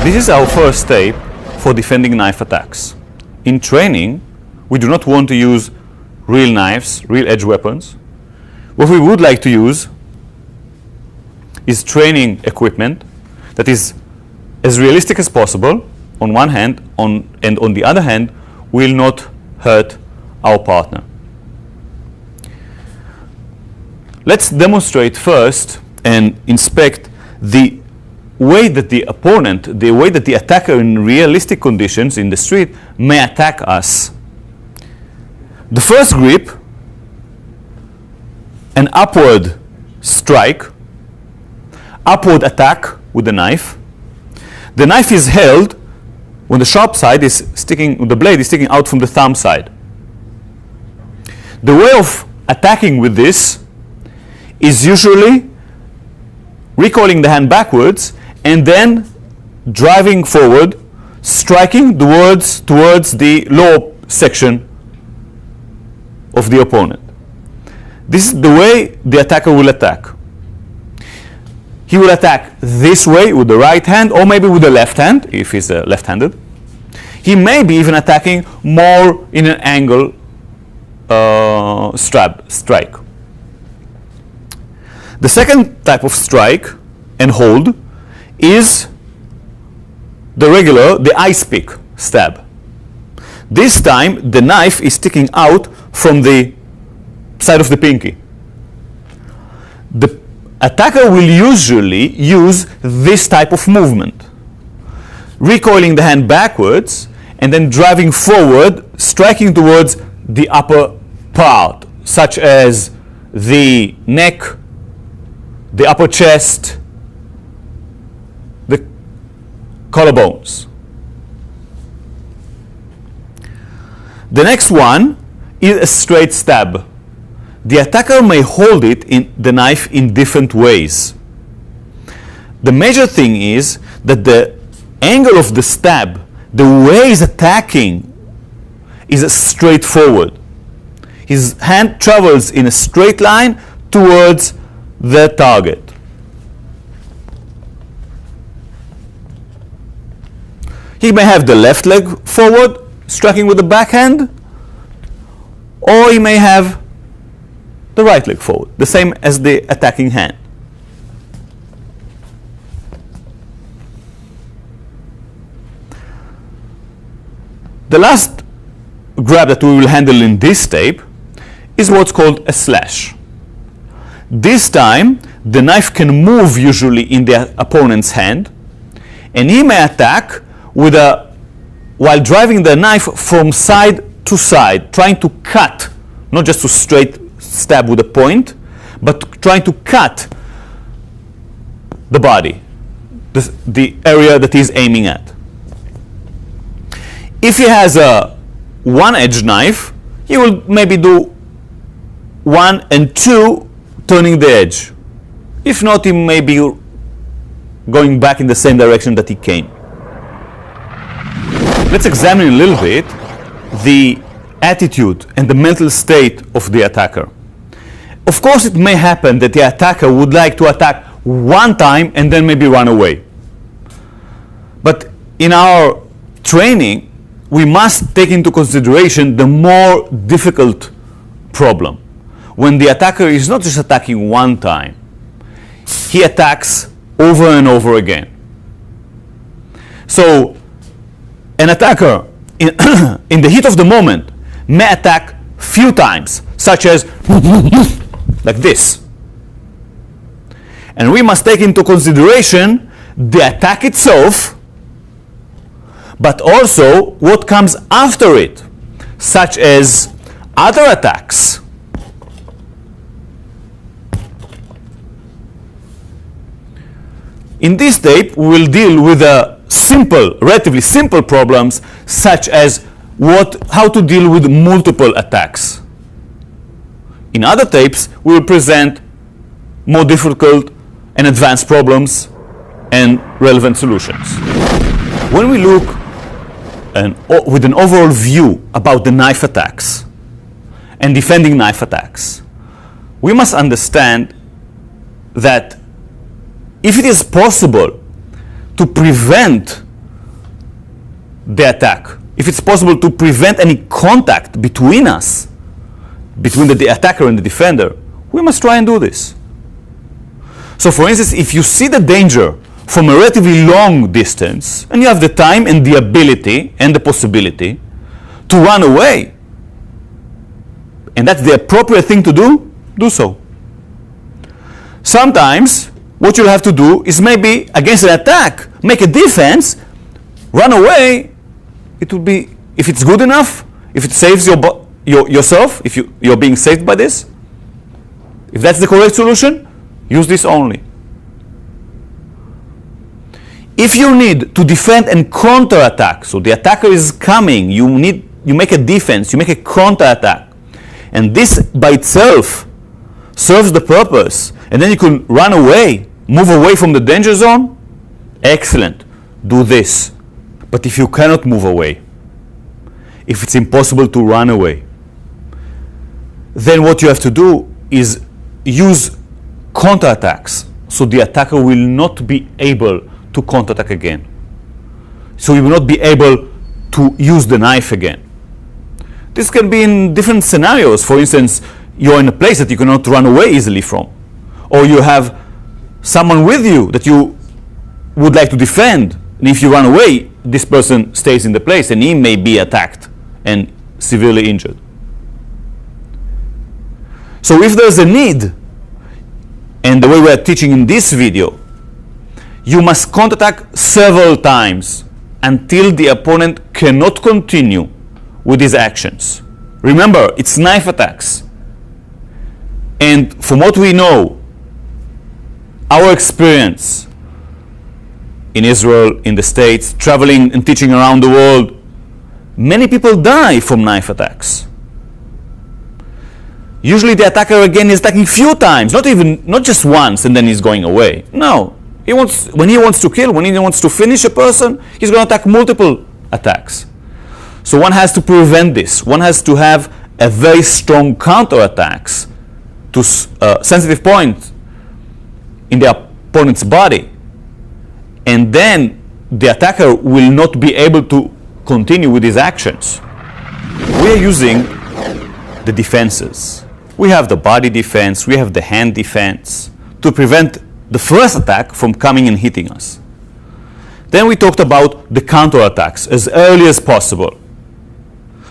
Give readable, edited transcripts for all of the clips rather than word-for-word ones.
This is our first step for defending knife attacks. In training, we do not want to use real knives, real edge weapons. What we would like to use is training equipment that is as realistic as possible on one hand, and on the other hand, will not hurt our partner. Let's demonstrate first and inspect the way that the opponent, the way that the attacker in realistic conditions in the street may attack us. The first grip, an upward strike, upward attack with the knife. The knife is held when the sharp side is sticking, the blade is sticking out from the thumb side. The way of attacking with this is usually recoiling the hand backwards and then driving forward, striking towards the lower section of the opponent. This is the way the attacker will attack. He will attack this way with the right hand, or maybe with the left hand, if he's left-handed. He may be even attacking more in an angle strike. The second type of strike and hold is the ice pick stab. This time the knife is sticking out from the side of the pinky. The attacker will usually use this type of movement, recoiling the hand backwards and then driving forward, striking towards the upper part, such as the neck, the upper chest, the collarbones. The next one is a straight stab. The attacker may hold the knife in different ways. The major thing is that the angle of the stab, the way he's attacking, is straightforward. His hand travels in a straight line towards the target. He may have the left leg forward, striking with the backhand, or he may have the right leg forward, the same as the attacking hand. The last grab that we will handle in this tape is what's called a slash. This time, the knife can move usually in the opponent's hand, and he may attack while driving the knife from side to side, trying to cut, not just to straight stab with a point, but trying to cut the body, the area that he's aiming at. If he has a one-edged knife, he will maybe do 1 and 2 turning the edge. If not, he may be going back in the same direction that he came. Let's examine a little bit the attitude and the mental state of the attacker. Of course, it may happen that the attacker would like to attack one time and then maybe run away. But in our training, we must take into consideration the more difficult problem. When the attacker is not just attacking one time, he attacks over and over again. So an attacker in the heat of the moment may attack few times, such as like this. And we must take into consideration the attack itself, but also what comes after it, such as other attacks. In this tape, we will deal with relatively simple problems, such as how to deal with multiple attacks. In other tapes, we will present more difficult and advanced problems and relevant solutions. When we look with an overall view about the knife attacks and defending knife attacks, we must understand that if it is possible to prevent the attack, if it's possible to prevent any contact between us, between the attacker and the defender, we must try and do this. So for instance, if you see the danger from a relatively long distance, and you have the time and the ability and the possibility to run away, and that's the appropriate thing to do, do so. Sometimes what you'll have to do is maybe against an attack, make a defense, run away. It will be, if it's good enough, if it saves yourself, if you're being saved by this, if that's the correct solution, use this only. If you need to defend and counter-attack, so the attacker is coming, you make a defense, you make a counter-attack, and this by itself serves the purpose, and then you can run away, move away from the danger zone, excellent, do this. But if you cannot move away, if it's impossible to run away, then what you have to do is use counterattacks, so the attacker will not be able to counterattack again. So you will not be able to use the knife again. This can be in different scenarios. For instance, you're in a place that you cannot run away easily from, or you have someone with you that you would like to defend, and if you run away, this person stays in the place and he may be attacked and severely injured. So if there's a need, and the way we are teaching in this video, you must counterattack several times until the opponent cannot continue with his actions. Remember, it's knife attacks. And from what we know, our experience in Israel, in the States, traveling and teaching around the world, many people die from knife attacks. Usually the attacker again is attacking few times, not just once and then he's going away. No, when he wants to kill, when he wants to finish a person, he's going to attack multiple attacks. So one has to prevent this. One has to have a very strong counterattacks to sensitive points in the opponent's body, and then the attacker will not be able to continue with his actions. We are using the defenses. We have the body defense, we have the hand defense to prevent the first attack from coming and hitting us. Then we talked about the counterattacks as early as possible.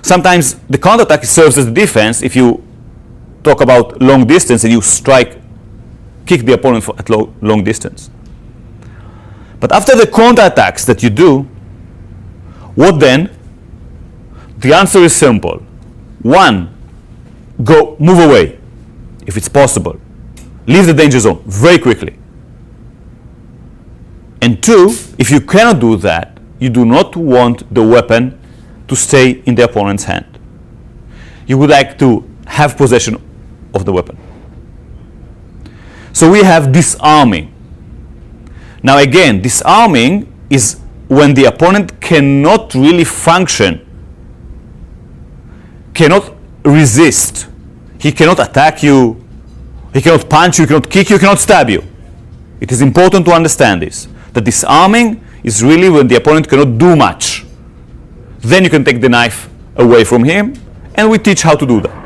Sometimes the counterattack serves as the defense if you talk about long distance and you kick the opponent at long distance. But after the counterattacks that you do, what then? The answer is simple. One, move away, if it's possible. Leave the danger zone very quickly. And two, if you cannot do that, you do not want the weapon to stay in the opponent's hand. You would like to have possession of the weapon. So we have disarming. Now again, disarming is when the opponent cannot really function, cannot resist. He cannot attack you, He cannot punch you, he cannot kick you, he cannot stab you. It is important to understand this. That disarming is really when the opponent cannot do much. Then you can take the knife away from him, and we teach how to do that.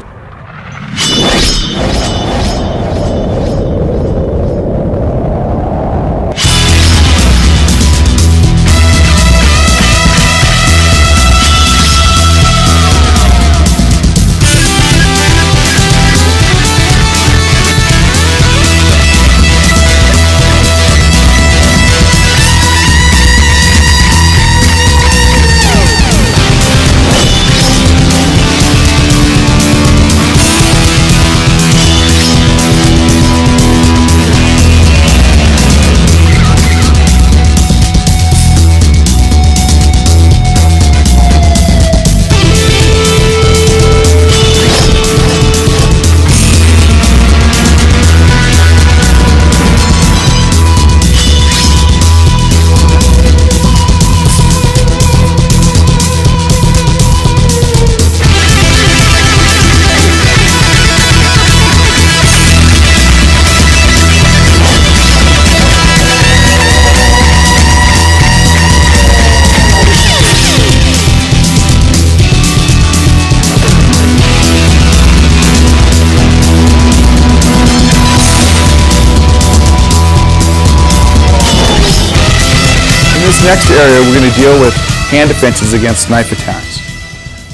In this next area, we're going to deal with hand defenses against knife attacks.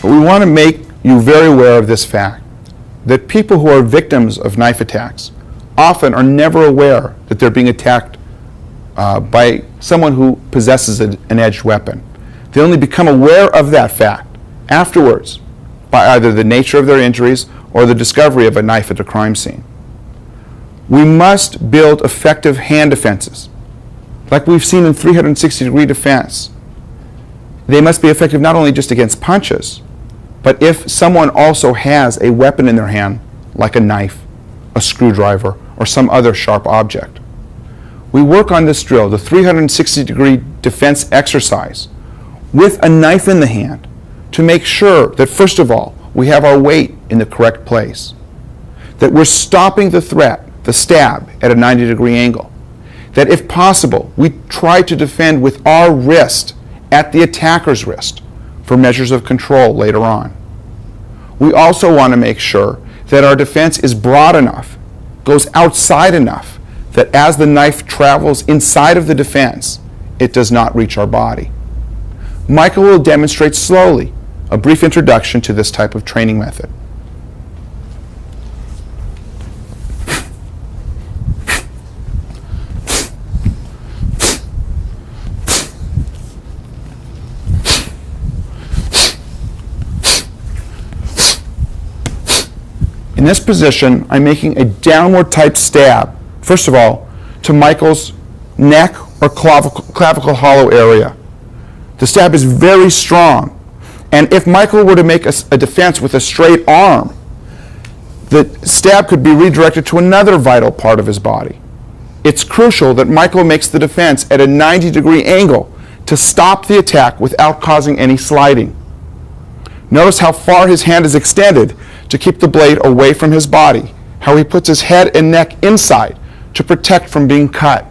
But we want to make you very aware of this fact, that people who are victims of knife attacks often are never aware that they're being attacked by someone who possesses an edged weapon. They only become aware of that fact afterwards by either the nature of their injuries or the discovery of a knife at a crime scene. We must build effective hand defenses. Like we've seen in 360-degree defense, they must be effective not only just against punches, but if someone also has a weapon in their hand, like a knife, a screwdriver, or some other sharp object. We work on this drill, the 360-degree defense exercise, with a knife in the hand to make sure that, first of all, we have our weight in the correct place, that we're stopping the threat, the stab, at a 90-degree angle, that if possible, we try to defend with our wrist at the attacker's wrist for measures of control later on. We also want to make sure that our defense is broad enough, goes outside enough, that as the knife travels inside of the defense, it does not reach our body. Michael will demonstrate slowly a brief introduction to this type of training method. In this position, I'm making a downward type stab, first of all, to Michael's neck or clavicle hollow area. The stab is very strong, and if Michael were to make a defense with a straight arm, the stab could be redirected to another vital part of his body. It's crucial that Michael makes the defense at a 90-degree angle to stop the attack without causing any sliding. Notice how far his hand is extended to keep the blade away from his body, how he puts his head and neck inside to protect from being cut.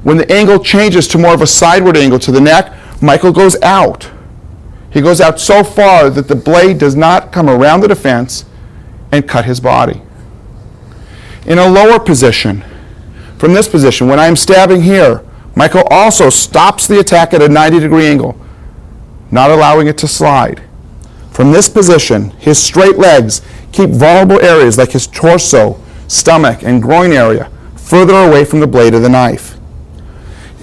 When the angle changes to more of a sideward angle to the neck, Michael goes out. He goes out so far that the blade does not come around the defense and cut his body. In a lower position, from this position, when I'm stabbing here, Michael also stops the attack at a 90-degree angle, not allowing it to slide. From this position, his straight legs keep vulnerable areas like his torso, stomach, and groin area further away from the blade of the knife.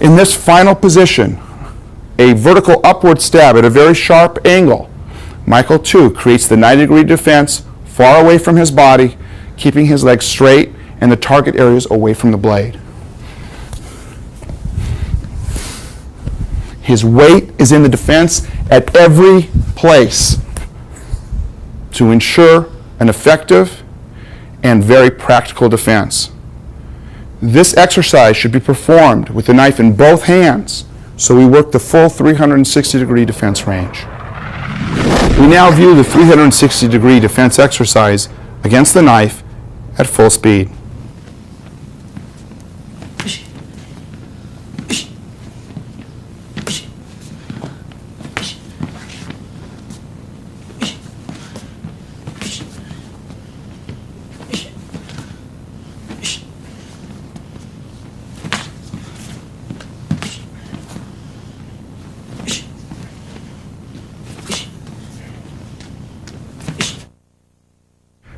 In this final position, a vertical upward stab at a very sharp angle, Michael too creates the 90-degree defense far away from his body, keeping his legs straight and the target areas away from the blade. His weight is in the defense at every place to ensure an effective and very practical defense. This exercise should be performed with the knife in both hands, so we work the full 360-degree defense range. We now view the 360-degree defense exercise against the knife at full speed.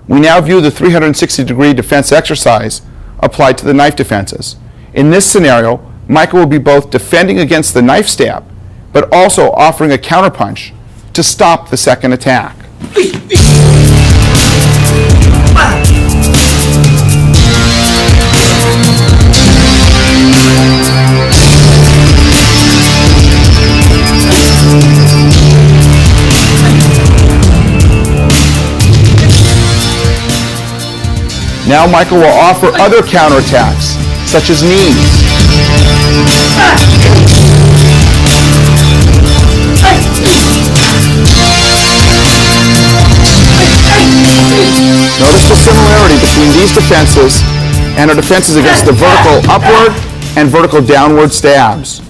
We now view the 360-degree defense exercise applied to the knife defenses. In this scenario, Micah will be both defending against the knife stab, but also offering a counterpunch to stop the second attack. Now Michael will offer other counterattacks, such as knees. Notice the similarity between these defenses and our defenses against the vertical upward and vertical downward stabs.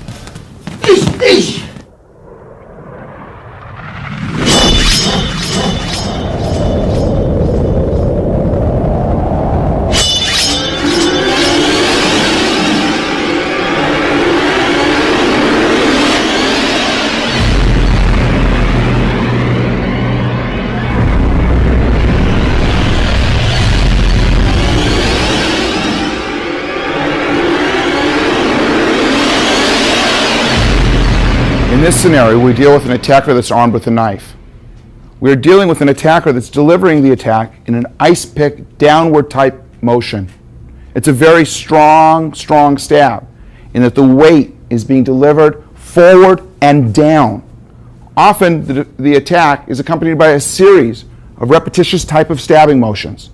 In this scenario, we deal with an attacker that's armed with a knife. We are dealing with an attacker that's delivering the attack in an ice pick downward type motion. It's a very strong stab in that the weight is being delivered forward and down. Often the attack is accompanied by a series of repetitious type of stabbing motions.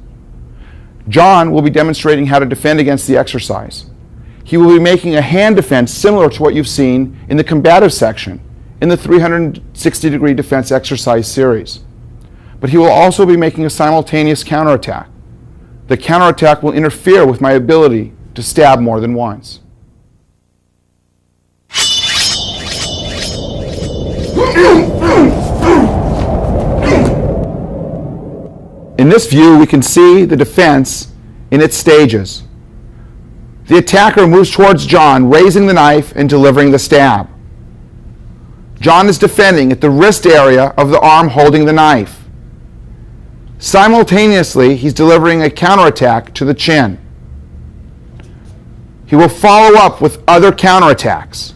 John will be demonstrating how to defend against the exercise. He will be making a hand defense similar to what you've seen in the combative section in the 360-degree defense exercise series. But he will also be making a simultaneous counterattack. The counterattack will interfere with my ability to stab more than once. In this view, we can see the defense in its stages. The attacker moves towards John, raising the knife and delivering the stab. John is defending at the wrist area of the arm holding the knife. Simultaneously, he's delivering a counterattack to the chin. He will follow up with other counterattacks,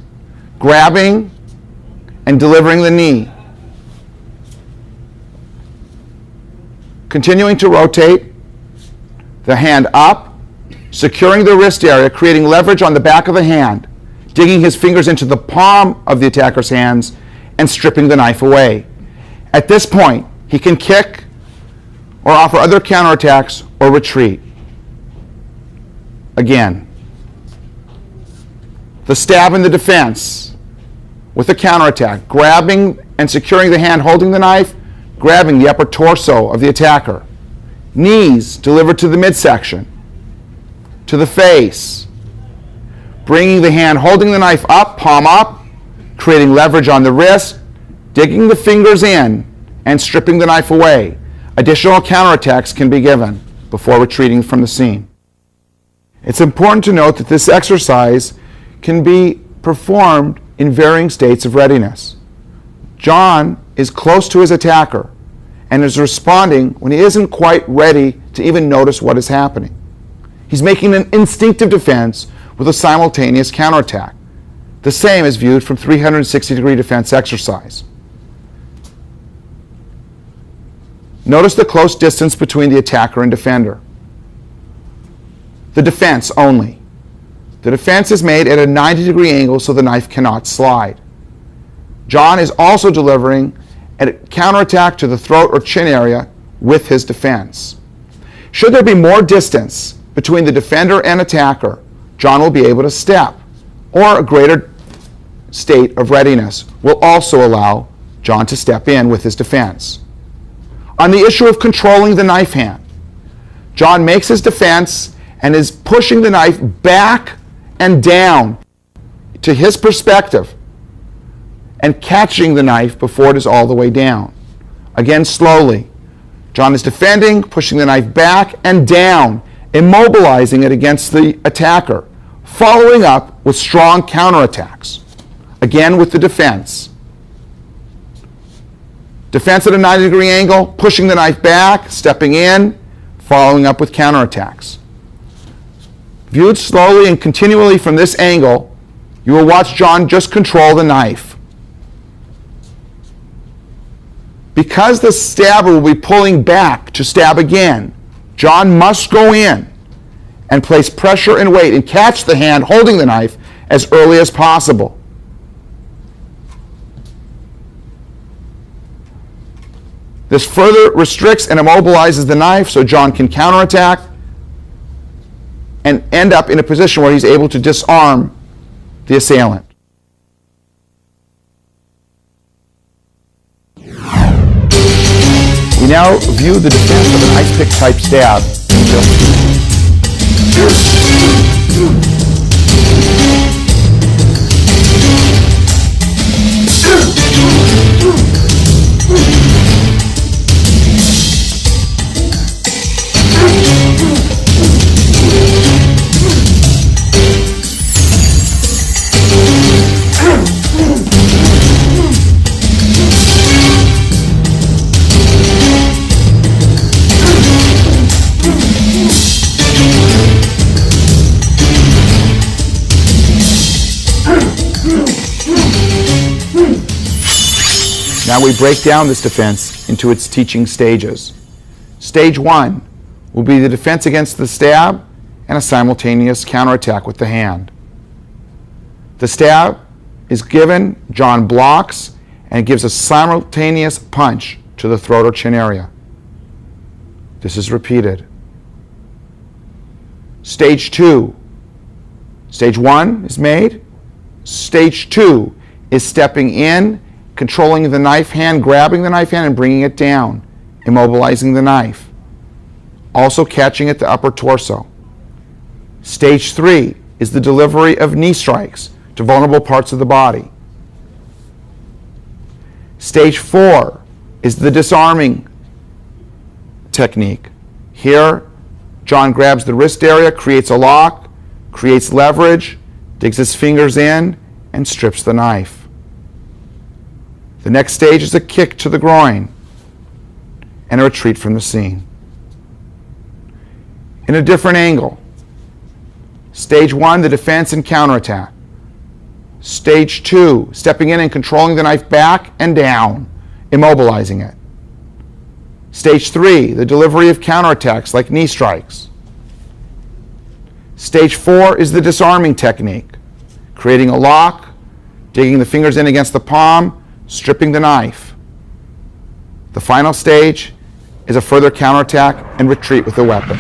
grabbing and delivering the knee. Continuing to rotate the hand up, securing the wrist area, creating leverage on the back of the hand, digging his fingers into the palm of the attacker's hands, and stripping the knife away. At this point, he can kick or offer other counterattacks or retreat. Again, the stab in the defense with a counterattack, grabbing and securing the hand holding the knife, grabbing the upper torso of the attacker. Knees delivered to the midsection, to the face, bringing the hand holding the knife up, palm up, creating leverage on the wrist, digging the fingers in, and stripping the knife away. Additional counterattacks can be given before retreating from the scene. It's important to note that this exercise can be performed in varying states of readiness. John is close to his attacker and is responding when he isn't quite ready to even notice what is happening. He's making an instinctive defense with a simultaneous counterattack. The same is viewed from 360-degree defense exercise. Notice the close distance between the attacker and defender. The defense only. The defense is made at a 90-degree angle so the knife cannot slide. John is also delivering a counterattack to the throat or chin area with his defense. Should there be more distance between the defender and attacker, John will be able to step, or a greater state of readiness will also allow John to step in with his defense. On the issue of controlling the knife hand, John makes his defense and is pushing the knife back and down to his perspective and catching the knife before it is all the way down. Again, slowly. John is defending, pushing the knife back and down, immobilizing it against the attacker, following up with strong counterattacks. Again with the defense. Defense at a 90-degree angle, pushing the knife back, stepping in, following up with counterattacks. Viewed slowly and continually from this angle, you will watch John just control the knife. Because the stabber will be pulling back to stab again, John must go in and place pressure and weight and catch the hand holding the knife as early as possible. This further restricts and immobilizes the knife so John can counterattack and end up in a position where he's able to disarm the assailant. We now view the defense of an ice pick type stab. Now we break down this defense into its teaching stages. Stage 1 will be the defense against the stab and a simultaneous counterattack with the hand. The stab is given, John blocks, and gives a simultaneous punch to the throat or chin area. This is repeated. Stage 2. Stage 1 is made. Stage 2 is stepping in, controlling the knife hand, grabbing the knife hand and bringing it down, immobilizing the knife. Also catching at the upper torso. Stage 3 is the delivery of knee strikes to vulnerable parts of the body. Stage 4 is the disarming technique. Here, John grabs the wrist area, creates a lock, creates leverage, digs his fingers in, and strips the knife. The next stage is a kick to the groin and a retreat from the scene. In a different angle. Stage 1, the defense and counterattack. Stage 2, stepping in and controlling the knife back and down, immobilizing it. Stage 3, the delivery of counterattacks like knee strikes. Stage 4 is the disarming technique, creating a lock, digging the fingers in against the palm, stripping the knife. The final stage is a further counterattack and retreat with the weapon.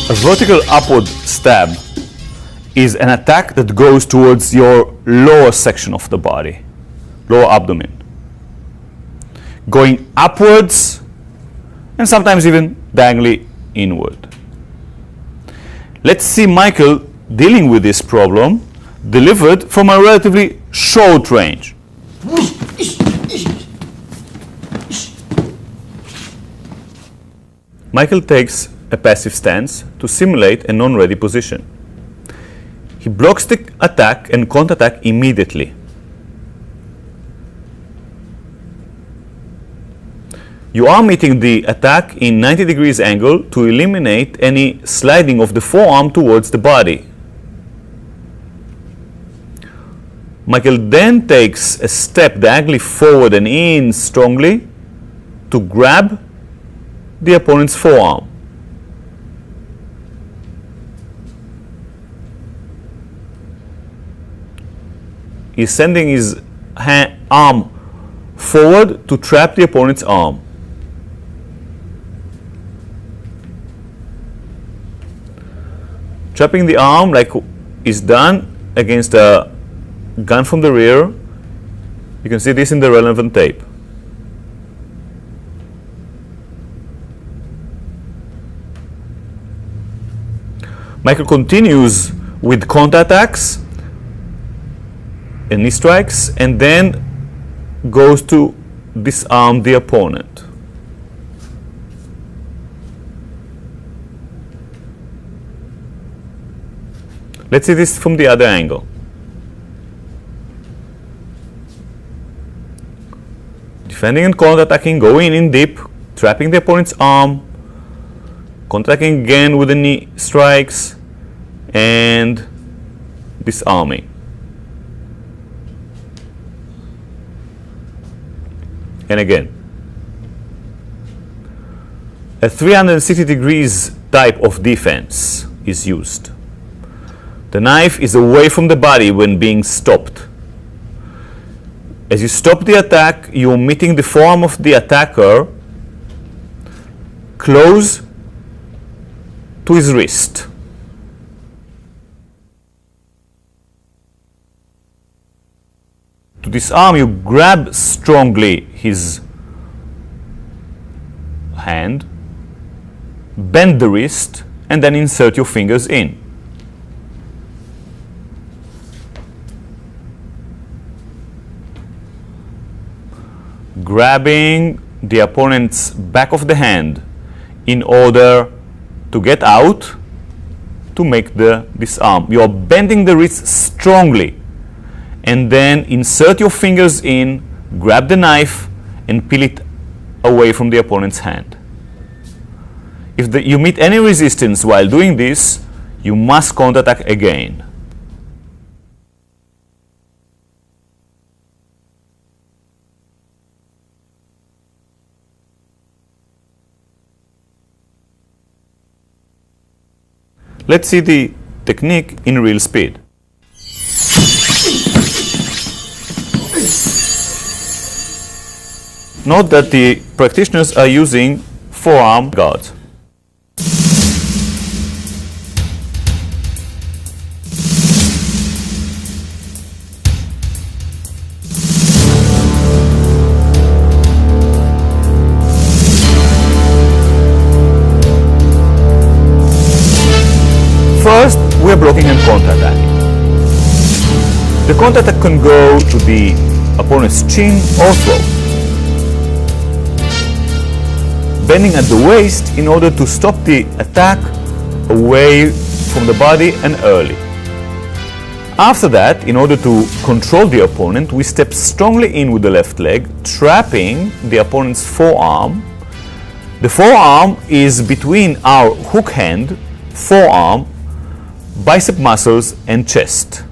A vertical upward stab is an attack that goes towards your lower section of the body, lower abdomen. Going upwards and sometimes even diagonally inward. Let's see Michael dealing with this problem delivered from a relatively short range. Michael takes a passive stance to simulate a non-ready position. He blocks the attack and counterattack immediately. You are meeting the attack in 90 degrees angle to eliminate any sliding of the forearm towards the body. Michael then takes a step diagonally forward and in strongly to grab the opponent's forearm. He's sending his arm forward to trap the opponent's arm. Trapping the arm like is done against a gun from the rear. You can see this in the relevant tape. Michael continues with counterattacks and knee strikes, and then goes to disarm the opponent. Let's see this from the other angle. Defending and counterattacking, going in deep, trapping the opponent's arm, counterattacking again with the knee strikes, and disarming. And again. A 360 degrees type of defense is used. The knife is away from the body when being stopped. As you stop the attack, you're meeting the forearm of the attacker close to his wrist. To disarm, you grab strongly his hand, bend the wrist, and then insert your fingers in. Grabbing the opponent's back of the hand in order to get out to make the disarm. You are bending the wrist strongly, and then insert your fingers in, grab the knife, and peel it away from the opponent's hand. If you meet any resistance while doing this, you must counterattack again. Let's see the technique in real speed. Note that the practitioners are using forearm guards. First, we are blocking and counterattacking. The counterattack can go to the opponent's chin or throat, bending at the waist in order to stop the attack away from the body and early. After that, in order to control the opponent, we step strongly in with the left leg, trapping the opponent's forearm. The forearm is between our hook hand, forearm, bicep muscles, and chest.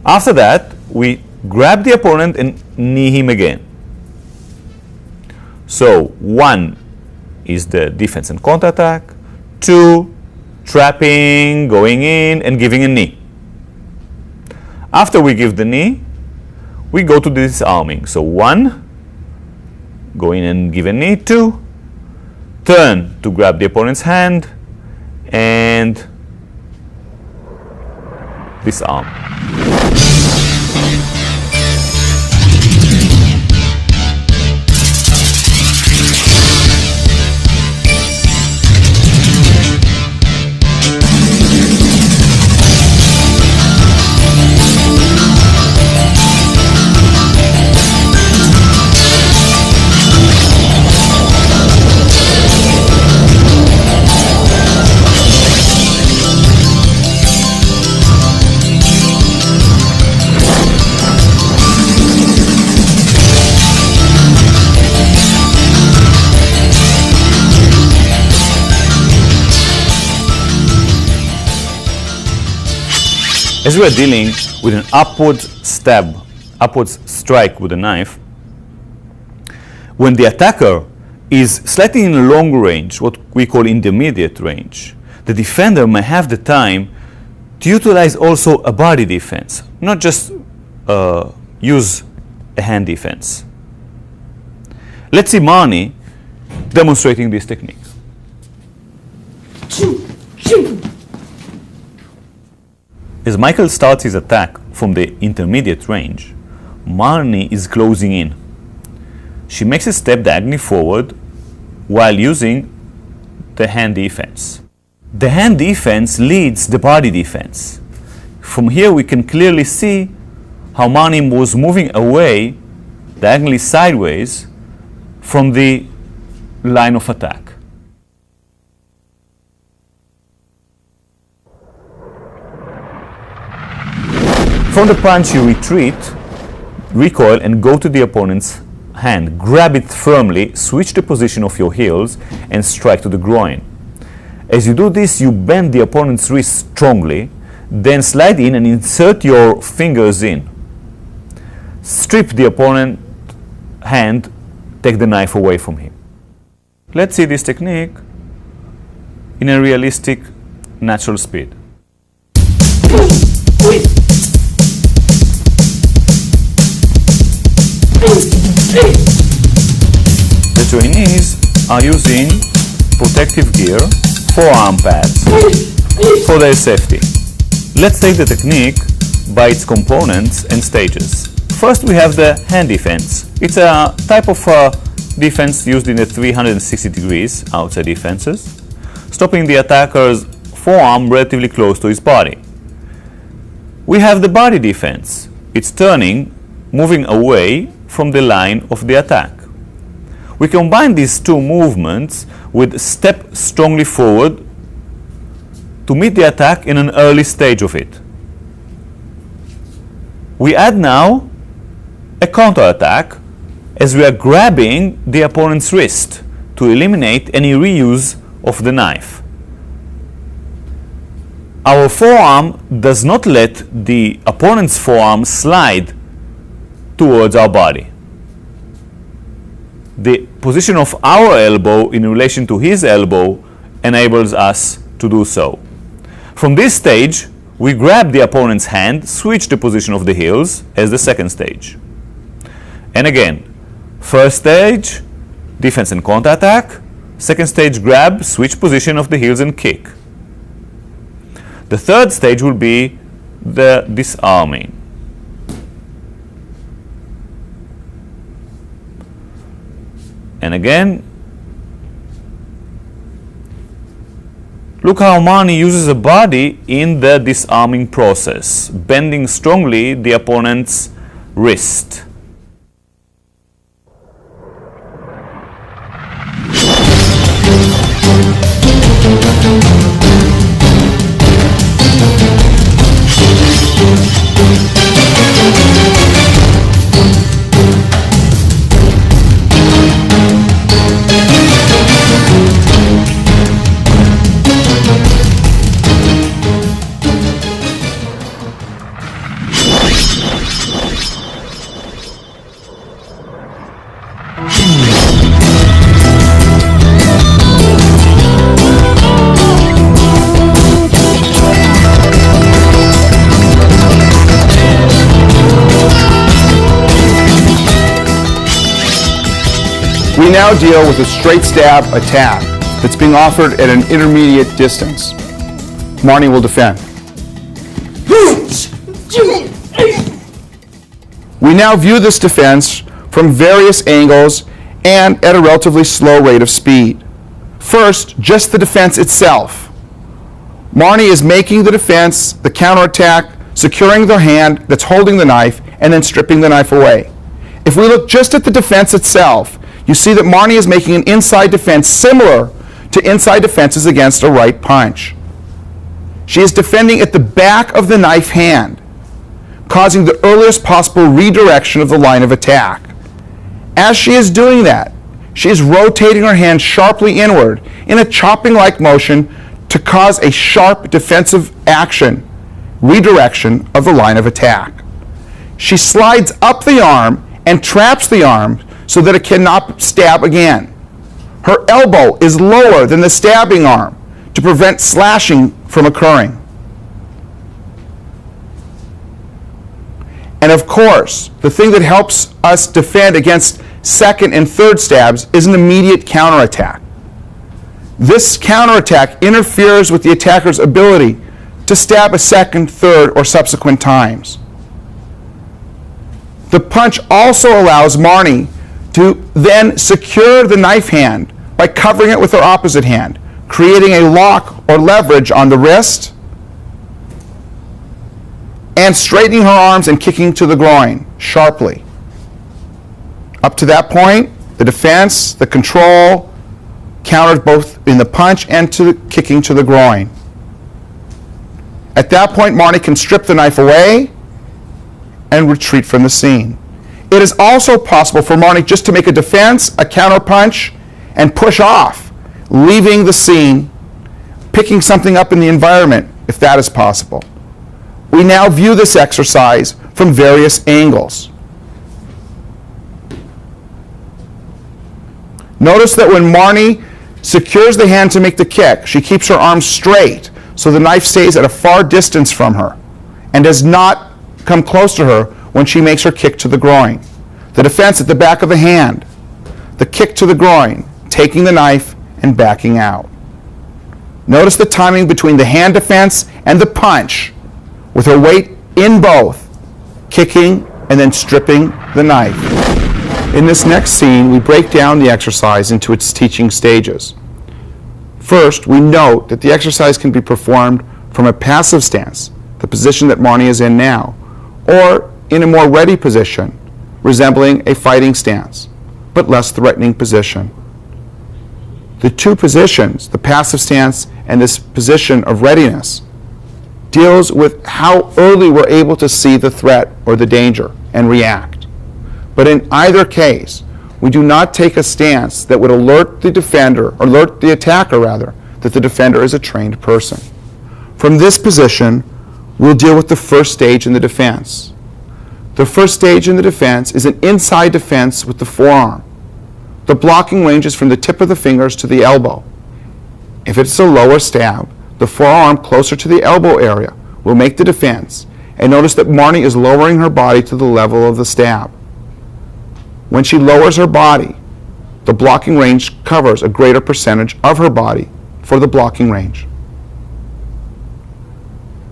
After that, we grab the opponent and knee him again. So 1 is the defense and counterattack, 2 trapping, going in, and giving a knee. After we give the knee, we go to the disarming. So 1, go in and give a knee, 2, turn to grab the opponent's hand, and disarm. As we are dealing with an upward strike with a knife, when the attacker is slightly in long range, what we call intermediate range, the defender may have the time to utilize also a body defense, not just use a hand defense. Let's see Marnie demonstrating this technique. As Michael starts his attack from the intermediate range, Marnie is closing in. She makes a step diagonally forward while using the hand defense. The hand defense leads the body defense. From here we can clearly see how Marnie was moving away, diagonally sideways, from the line of attack. From the punch you retreat, recoil and go to the opponent's hand. Grab it firmly, switch the position of your heels and strike to the groin. As you do this, you bend the opponent's wrist strongly, then slide in and insert your fingers in. Strip the opponent's hand, take the knife away from him. Let's see this technique in a realistic, natural speed. The trainees are using protective gear, forearm pads, for their safety. Let's take the technique by its components and stages. First we have the hand defense. It's a type of defense used in the 360 degrees outside defenses, stopping the attacker's forearm relatively close to his body. We have the body defense. It's turning, moving away from the line of the attack. We combine these two movements with step strongly forward to meet the attack in an early stage of it. We add now a counterattack as we are grabbing the opponent's wrist to eliminate any reuse of the knife. Our forearm does not let the opponent's forearm slide towards our body. The position of our elbow in relation to his elbow enables us to do so. From this stage, we grab the opponent's hand, switch the position of the heels as the second stage. And again, first stage, defense and counterattack. Second stage, grab, switch position of the heels and kick. The third stage will be the disarming. And again, look how Marnie uses a body in the disarming process, bending strongly the opponent's wrist. We now deal with a straight stab attack that's being offered at an intermediate distance. Marnie will defend. We now view this defense from various angles and at a relatively slow rate of speed. First, just the defense itself. Marnie is making the defense, the counterattack, securing the hand that's holding the knife, and then stripping the knife away. If we look just at the defense itself, you see that Marnie is making an inside defense similar to inside defenses against a right punch. She is defending at the back of the knife hand, causing the earliest possible redirection of the line of attack. As she is doing that, she is rotating her hand sharply inward in a chopping-like motion to cause a sharp defensive action redirection of the line of attack. She slides up the arm and traps the arm so that it cannot stab again. Her elbow is lower than the stabbing arm to prevent slashing from occurring. And of course, the thing that helps us defend against second and third stabs is an immediate counterattack. This counterattack interferes with the attacker's ability to stab a second, third, or subsequent times. The punch also allows Marnie to then secure the knife hand by covering it with her opposite hand, creating a lock or leverage on the wrist, and straightening her arms and kicking to the groin sharply. Up to that point, the defense, the control, counters both in the punch and to the kicking to the groin. At that point, Marnie can strip the knife away and retreat from the scene. It is also possible for Marnie just to make a defense, a counter punch, and push off, leaving the scene, picking something up in the environment, if that is possible. We now view this exercise from various angles. Notice that when Marnie secures the hand to make the kick, she keeps her arms straight so the knife stays at a far distance from her and does not come close to her when she makes her kick to the groin. The defense at the back of the hand, the kick to the groin, taking the knife and backing out. Notice the timing between the hand defense and the punch, with her weight in both, kicking and then stripping the knife. In this next scene, we break down the exercise into its teaching stages. First, we note that the exercise can be performed from a passive stance, the position that Marnie is in now, or in a more ready position, resembling a fighting stance, but less threatening position. The two positions, the passive stance and this position of readiness, deals with how early we're able to see the threat or the danger and react. But in either case, we do not take a stance that would alert the defender, or alert the attacker rather, that the defender is a trained person. From this position, we'll deal with the first stage in the defense. The first stage in the defense is an inside defense with the forearm. The blocking ranges from the tip of the fingers to the elbow. If it's a lower stab, the forearm closer to the elbow area will make the defense, and notice that Marnie is lowering her body to the level of the stab. When she lowers her body, the blocking range covers a greater percentage of her body for the blocking range.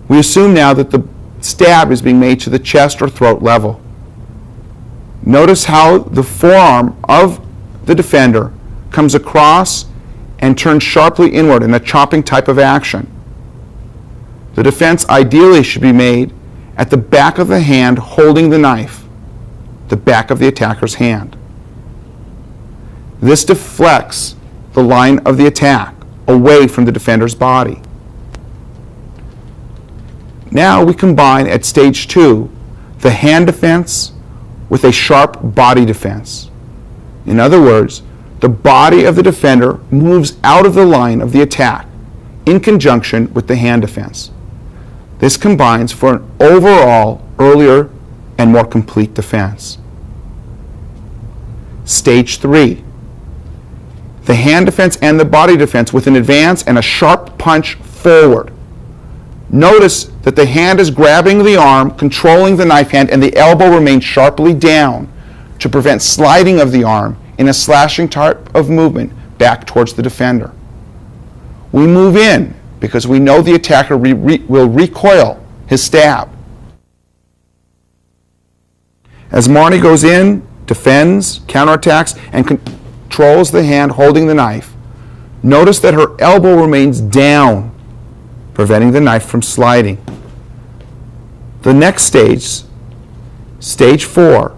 We assume now that the stab is being made to the chest or throat level. Notice how the forearm of the defender comes across and turns sharply inward in a chopping type of action. The defense ideally should be made at the back of the hand holding the knife, the back of the attacker's hand. This deflects the line of the attack away from the defender's body. Now we combine at stage 2 the hand defense with a sharp body defense. In other words, the body of the defender moves out of the line of the attack in conjunction with the hand defense. This combines for an overall earlier and more complete defense. Stage 3. The hand defense and the body defense with an advance and a sharp punch forward. Notice that the hand is grabbing the arm, controlling the knife hand, and the elbow remains sharply down to prevent sliding of the arm in a slashing type of movement back towards the defender. We move in because we know the attacker will recoil his stab. As Marnie goes in, defends, counterattacks, and controls the hand holding the knife, notice that her elbow remains down, preventing the knife from sliding. The next stage, stage 4,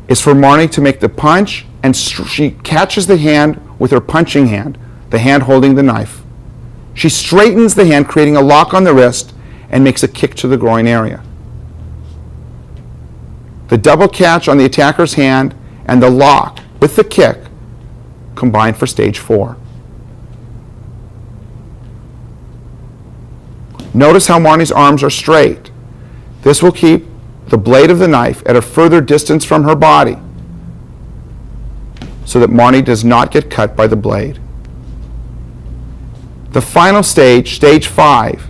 is for Marnie to make the punch, and she catches the hand with her punching hand, the hand holding the knife. She straightens the hand, creating a lock on the wrist, and makes a kick to the groin area. The double catch on the attacker's hand and the lock with the kick combine for stage 4. Notice how Marnie's arms are straight. This will keep the blade of the knife at a further distance from her body so that Marnie does not get cut by the blade. The final stage, stage 5,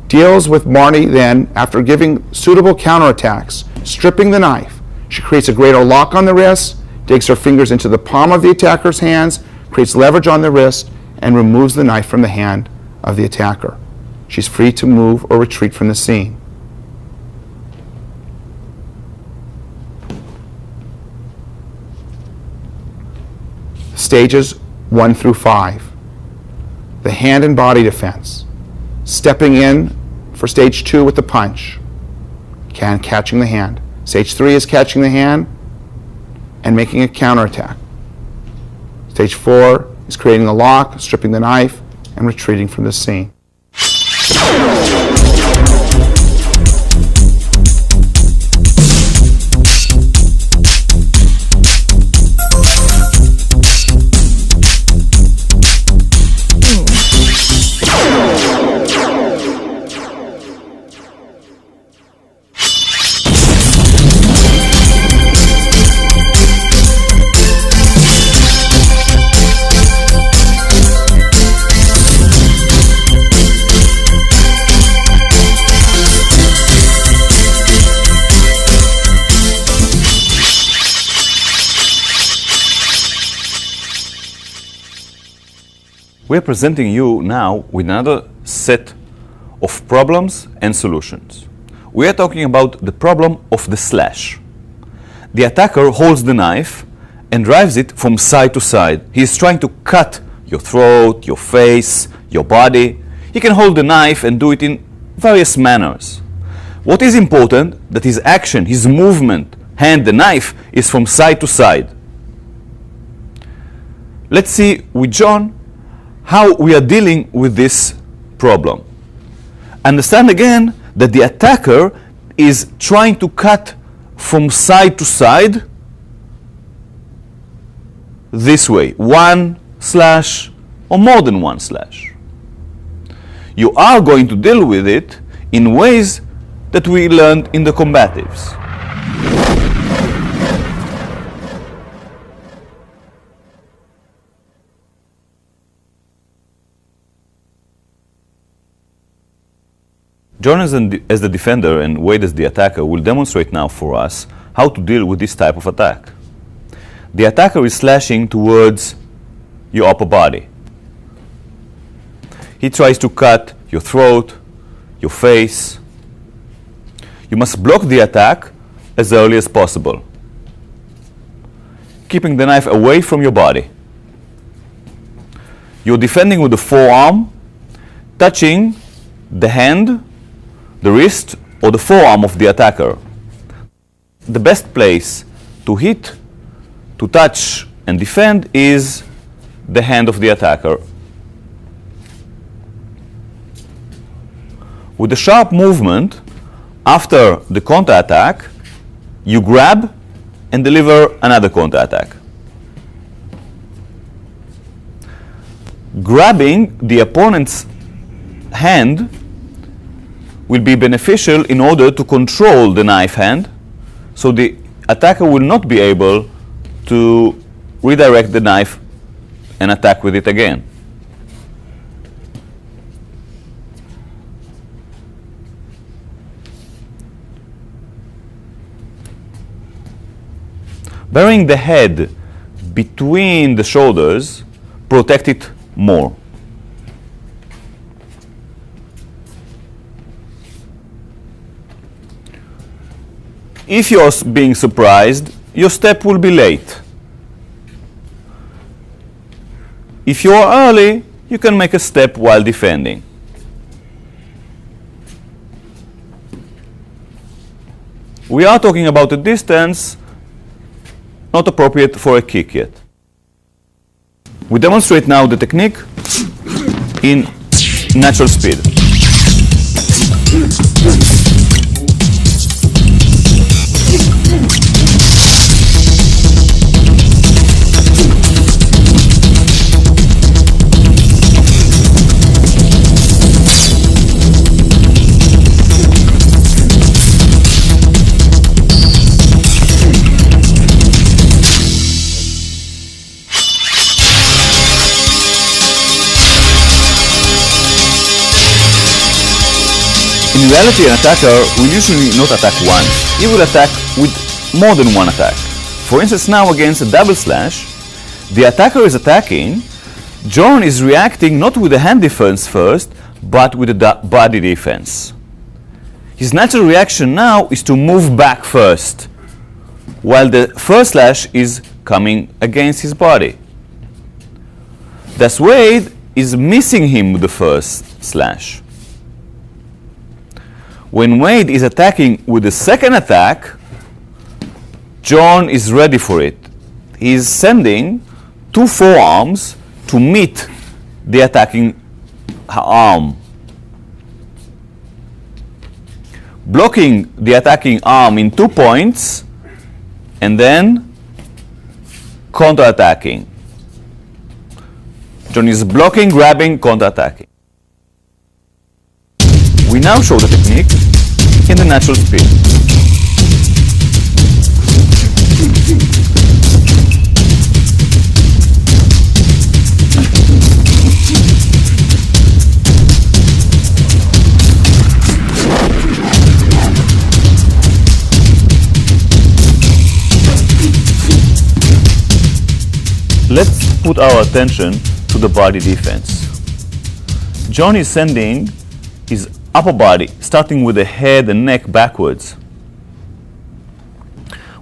deals with Marnie then, after giving suitable counterattacks, stripping the knife. She creates a greater lock on the wrist, digs her fingers into the palm of the attacker's hands, creates leverage on the wrist, and removes the knife from the hand of the attacker. She's free to move or retreat from the scene. Stages 1 through 5. The hand and body defense. Stepping in for stage 2 with the punch. Catching the hand. Stage 3 is catching the hand and making a counterattack. Stage 4 is creating the lock, stripping the knife, and retreating from the scene. We're presenting you now with another set of problems and solutions. We are talking about the problem of the slash. The attacker holds the knife and drives it from side to side. He is trying to cut your throat, your face, your body. He can hold the knife and do it in various manners. What is important that his action, his movement, hand the knife, is from side to side. Let's see with John how we are dealing with this problem. Understand again that the attacker is trying to cut from side to side this way, one slash or more than one slash. You are going to deal with it in ways that we learned in the combatives. John as the defender and Wade as the attacker will demonstrate now for us how to deal with this type of attack. The attacker is slashing towards your upper body. He tries to cut your throat, your face. You must block the attack as early as possible, keeping the knife away from your body. You're defending with the forearm, touching the hand, the wrist, or the forearm of the attacker. The best place to hit, to touch, and defend is the hand of the attacker. With a sharp movement, after the counterattack, you grab and deliver another counterattack. Grabbing the opponent's hand will be beneficial in order to control the knife hand, so the attacker will not be able to redirect the knife and attack with it again. Burying the head between the shoulders protects it more. If you're being surprised, your step will be late. If you are early, you can make a step while defending. We are talking about a distance not appropriate for a kick yet. We demonstrate now the technique in natural speed. In reality, an attacker will usually not attack once. He will attack with more than one attack. For instance, now against a double slash, the attacker is attacking. John is reacting not with the hand defense first, but with the body defense. His natural reaction now is to move back first, while the first slash is coming against his body. Thus Wade is missing him with the first slash. When Wade is attacking with the second attack, John is ready for it. He is sending two forearms to meet the attacking arm, blocking the attacking arm in 2 points and then counter-attacking. John is blocking, grabbing, counter-attacking. We now show the technique in the natural speed. Let's put our attention to the body defense. John is sending his upper body, starting with the head and neck backwards.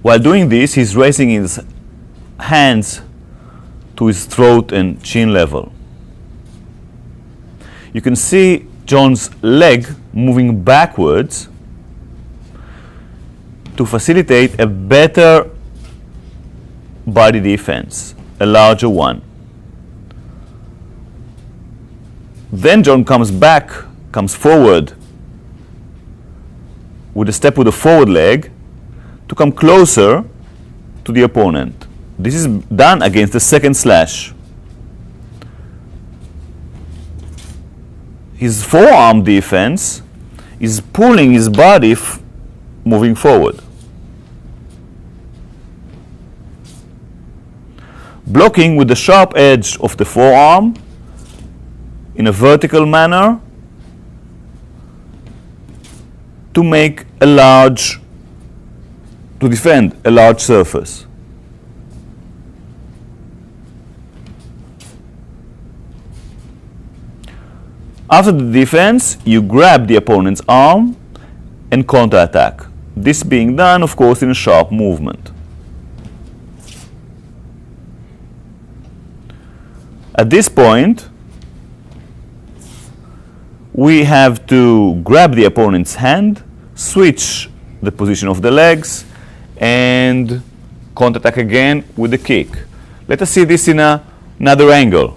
While doing this, he's raising his hands to his throat and chin level. You can see John's leg moving backwards to facilitate a better body defense, a larger one. Then John comes forward with a step with the forward leg to come closer to the opponent. This is done against the second slash. His forearm defense is pulling his body moving forward. Blocking with the sharp edge of the forearm in a vertical manner to defend a large surface. After the defense, you grab the opponent's arm and counterattack. This being done, of course, in a sharp movement. At this point, we have to grab the opponent's hand, switch the position of the legs, and counterattack again with the kick. Let us see this in another angle.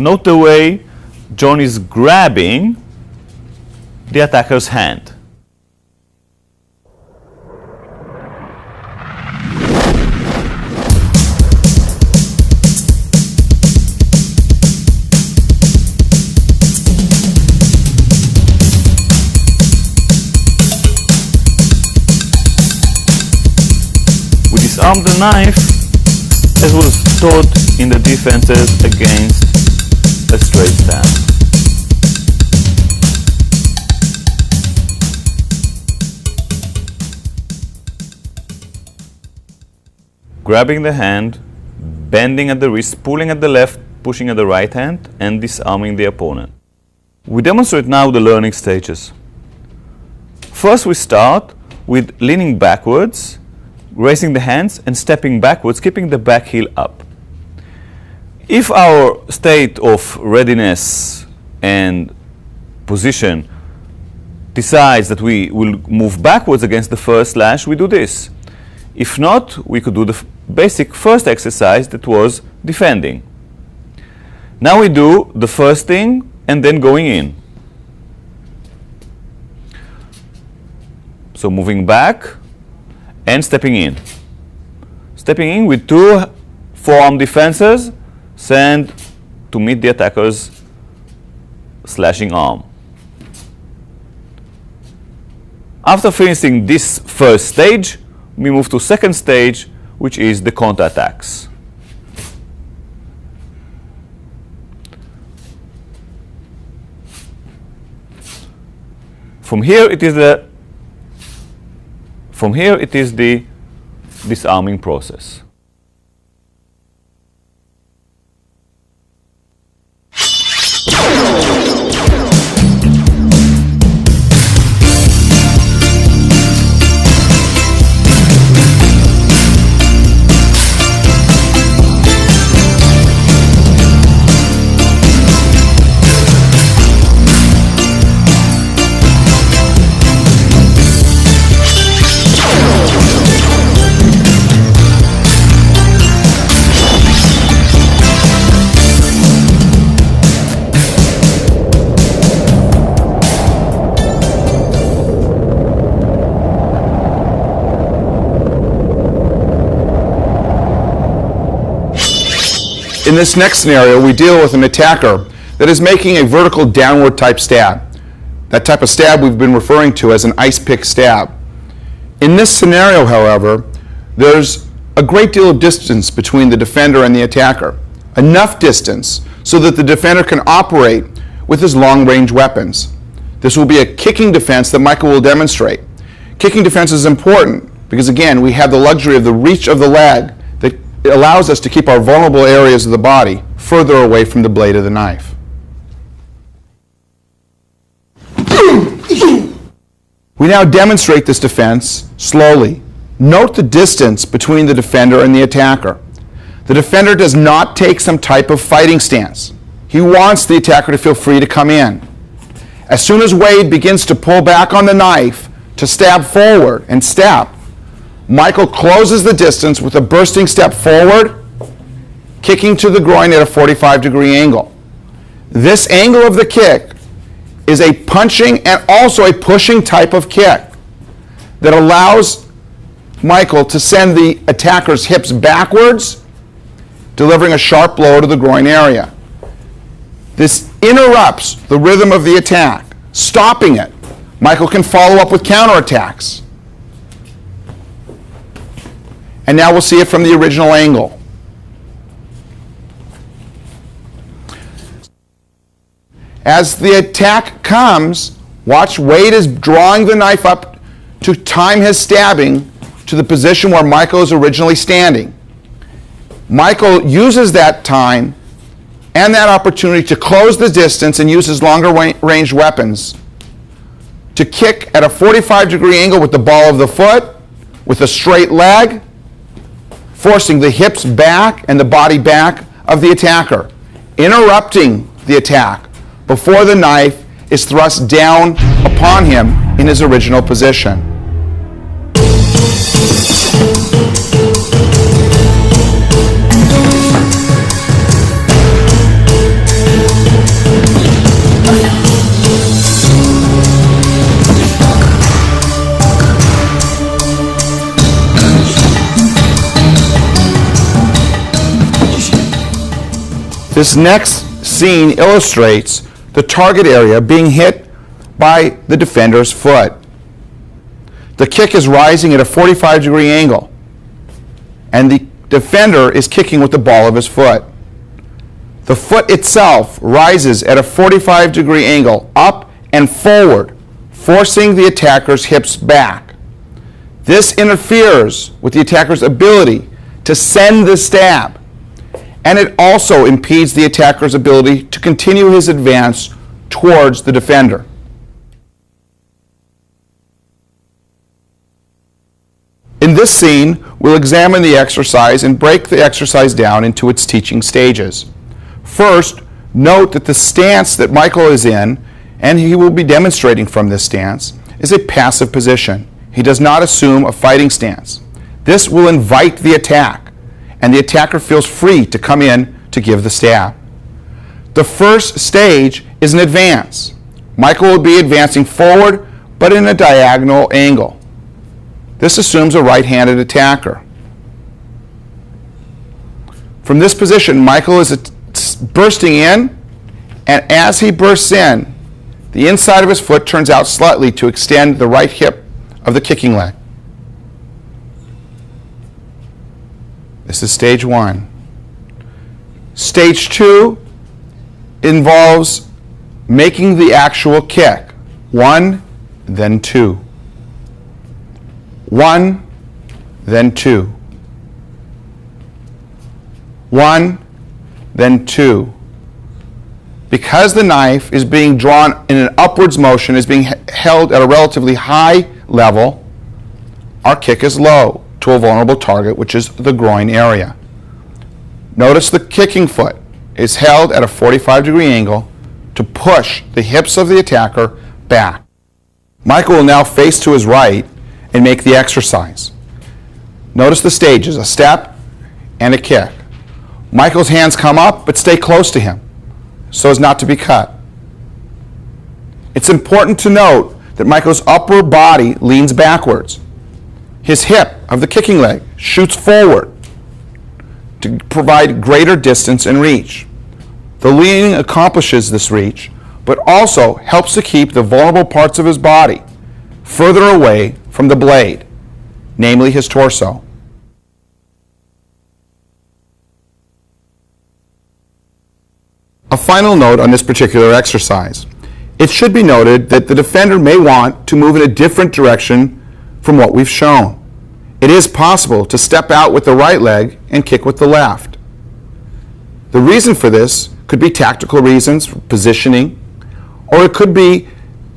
Note the way John is grabbing the attacker's hand. We disarm the knife as was taught in the defenses against a straight stand. Grabbing the hand, bending at the wrist, pulling at the left, pushing at the right hand, and disarming the opponent. We demonstrate now the learning stages. First, we start with leaning backwards, raising the hands, and stepping backwards, keeping the back heel up. If our state of readiness and position decides that we will move backwards against the first slash, we do this. If not, we could do the basic first exercise that was defending. Now we do the first thing and then going in. So moving back and stepping in. Stepping in with two forearm defenses, send to meet the attacker's slashing arm. After finishing this first stage, we move to second stage, which is the counterattacks. From here it is the disarming process. In this next scenario, we deal with an attacker that is making a vertical downward type stab. That type of stab we've been referring to as an ice pick stab. In this scenario, however, there's a great deal of distance between the defender and the attacker. Enough distance so that the defender can operate with his long-range weapons. This will be a kicking defense that Michael will demonstrate. Kicking defense is important because, again, we have the luxury of the reach of the leg that allows us to keep our vulnerable areas of the body further away from the blade of the knife. We now demonstrate this defense slowly. Note the distance between the defender and the attacker. The defender does not take some type of fighting stance. He wants the attacker to feel free to come in. As soon as Wade begins to pull back on the knife to stab forward and step, Michael closes the distance with a bursting step forward, kicking to the groin at a 45-degree angle. This angle of the kick is a punching and also a pushing type of kick that allows Michael to send the attacker's hips backwards, delivering a sharp blow to the groin area. This interrupts the rhythm of the attack, stopping it. Michael can follow up with counterattacks. And now we'll see it from the original angle. As the attack comes, watch Wade is drawing the knife up to time his stabbing to the position where Michael is originally standing. Michael uses that time and that opportunity to close the distance and use his longer range weapons to kick at a 45-degree angle with the ball of the foot, with a straight leg, forcing the hips back and the body back of the attacker, interrupting the attack before the knife is thrust down upon him in his original position. This next scene illustrates the target area being hit by the defender's foot. The kick is rising at a 45-degree angle, and the defender is kicking with the ball of his foot. The foot itself rises at a 45-degree angle up and forward, forcing the attacker's hips back. This interferes with the attacker's ability to send the stab, and it also impedes the attacker's ability to continue his advance towards the defender. In this scene, we'll examine the exercise and break the exercise down into its teaching stages. First, note that the stance that Michael is in, and he will be demonstrating from this stance, is a passive position. He does not assume a fighting stance. This will invite the attack, and the attacker feels free to come in to give the stab. The first stage is an advance. Michael will be advancing forward, but in a diagonal angle. This assumes a right-handed attacker. From this position, Michael is bursting in And as he bursts in, the inside of his foot turns out slightly to extend the right hip of the kicking leg. This is stage 1. Stage 2 involves making the actual kick. 1, then 2. 1, then 2. 1, then 2. Because the knife is being drawn in an upwards motion, is being held at a relatively high level, our kick is low to a vulnerable target, which is the groin area. Notice the kicking foot is held at a 45-degree angle to push the hips of the attacker back. Michael will now face to his right and make the exercise. Notice the stages, a step and a kick. Michael's hands come up, but stay close to him so as not to be cut. It's important to note that Michael's upper body leans backwards. His hip of the kicking leg shoots forward to provide greater distance and reach. The leaning accomplishes this reach, but also helps to keep the vulnerable parts of his body further away from the blade, namely his torso. A final note on this particular exercise. It should be noted that the defender may want to move in a different direction from what we've shown. It is possible to step out with the right leg and kick with the left. The reason for this could be tactical reasons, positioning, or it could be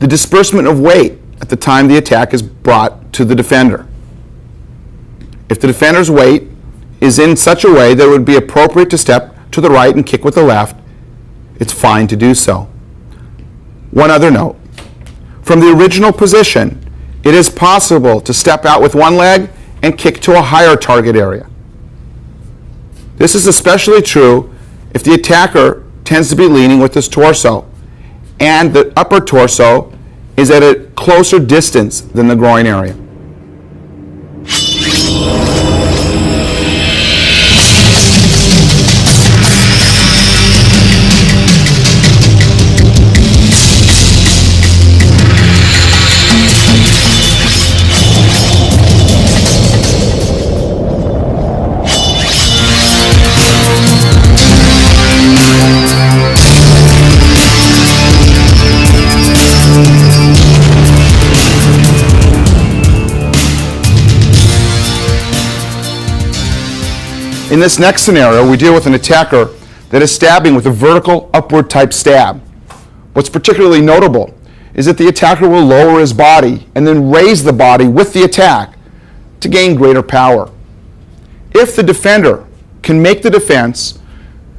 the disbursement of weight at the time the attack is brought to the defender. If the defender's weight is in such a way that it would be appropriate to step to the right and kick with the left, it's fine to do so. One other note. From the original position, it is possible to step out with one leg and kick to a higher target area. This is especially true if the attacker tends to be leaning with his torso and the upper torso is at a closer distance than the groin area. In this next scenario, we deal with an attacker that is stabbing with a vertical upward type stab. What's particularly notable is that the attacker will lower his body and then raise the body with the attack to gain greater power. If the defender can make the defense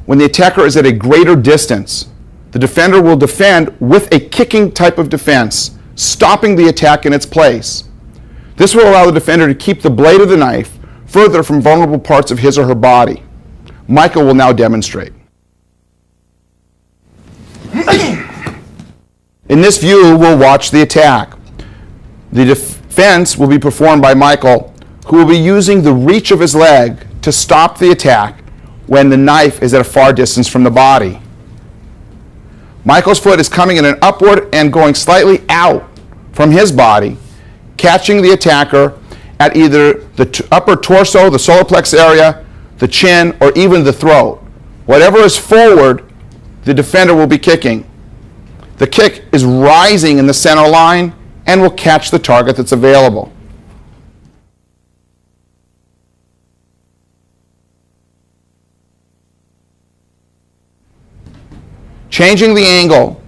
when the attacker is at a greater distance, the defender will defend with a kicking type of defense, stopping the attack in its place. This will allow the defender to keep the blade of the knife further from vulnerable parts of his or her body. Michael will now demonstrate. In this view, we'll watch the attack. The defense will be performed by Michael, who will be using the reach of his leg to stop the attack when the knife is at a far distance from the body. Michael's foot is coming in an upward and going slightly out from his body, catching the attacker at either the upper torso, the solar plex area, the chin, or even the throat. Whatever is forward, the defender will be kicking. The kick is rising in the center line and will catch the target that's available. Changing the angle,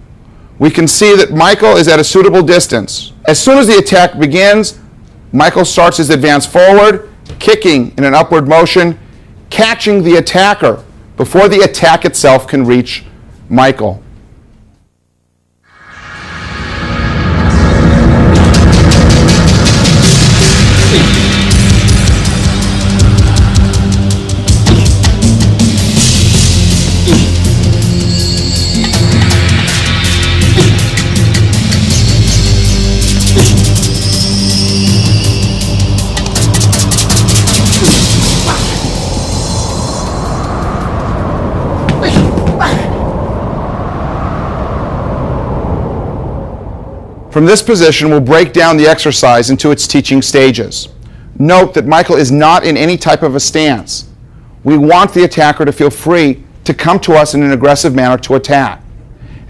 we can see that Michael is at a suitable distance. As soon as the attack begins, Michael starts his advance forward, kicking in an upward motion, catching the attacker before the attack itself can reach Michael. From this position, we'll break down the exercise into its teaching stages. Note that Michael is not in any type of a stance. We want the attacker to feel free to come to us in an aggressive manner to attack.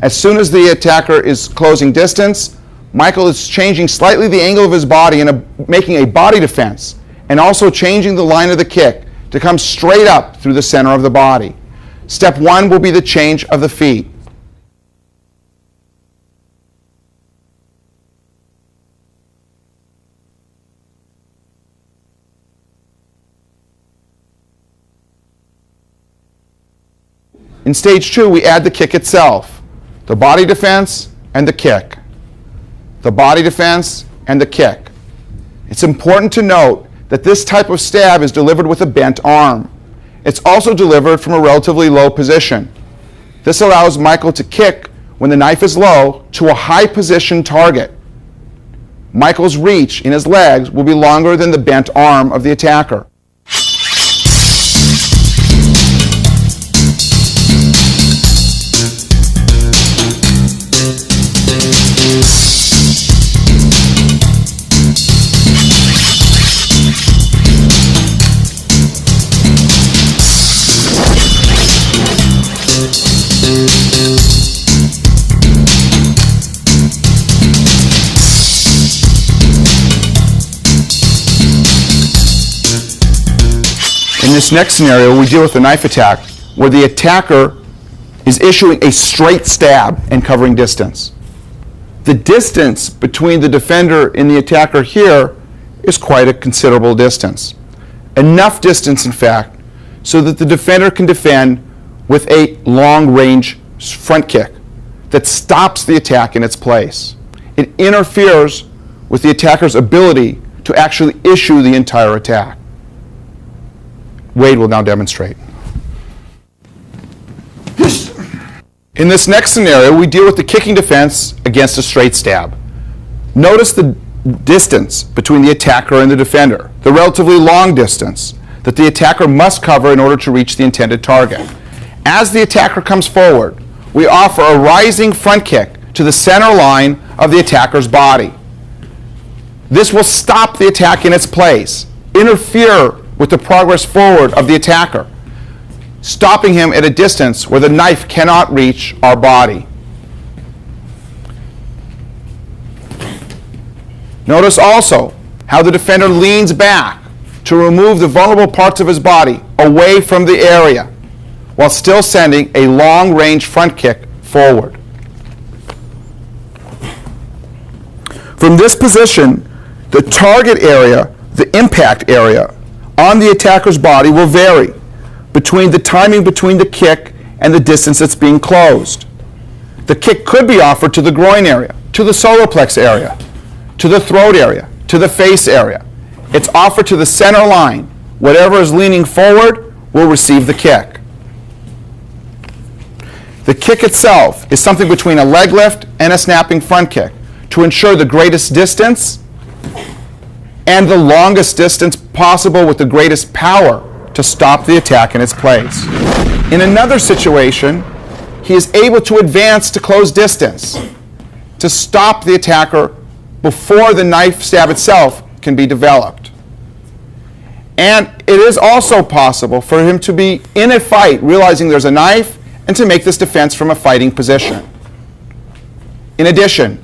As soon as the attacker is closing distance, Michael is changing slightly the angle of his body and making a body defense, and also changing the line of the kick to come straight up through the center of the body. Step 1 will be the change of the feet. In stage 2, we add the kick itself, the body defense and the kick. The body defense and the kick. It's important to note that this type of stab is delivered with a bent arm. It's also delivered from a relatively low position. This allows Michael to kick when the knife is low to a high position target. Michael's reach in his legs will be longer than the bent arm of the attacker. In this next scenario, we deal with a knife attack where the attacker is issuing a straight stab and covering distance. The distance between the defender and the attacker here is quite a considerable distance. Enough distance, in fact, so that the defender can defend with a long-range front kick that stops the attack in its place. It interferes with the attacker's ability to actually issue the entire attack. Wade will now demonstrate. In this next scenario, we deal with the kicking defense against a straight stab. Notice the distance between the attacker and the defender, the relatively long distance that the attacker must cover in order to reach the intended target. As the attacker comes forward, we offer a rising front kick to the center line of the attacker's body. This will stop the attack in its place, interfere with the progress forward of the attacker, stopping him at a distance where the knife cannot reach our body. Notice also how the defender leans back to remove the vulnerable parts of his body away from the area while still sending a long-range front kick forward. From this position, the target area, the impact area, on the attacker's body will vary between the timing between the kick and the distance that's being closed. The kick could be offered to the groin area, to the solar plex area, to the throat area, to the face area. It's offered to the center line. Whatever is leaning forward will receive the kick. The kick itself is something between a leg lift and a snapping front kick to ensure the greatest distance and the longest distance possible with the greatest power to stop the attack in its place. In another situation, he is able to advance to close distance to stop the attacker before the knife stab itself can be developed. And it is also possible for him to be in a fight, realizing there's a knife, and to make this defense from a fighting position. In addition,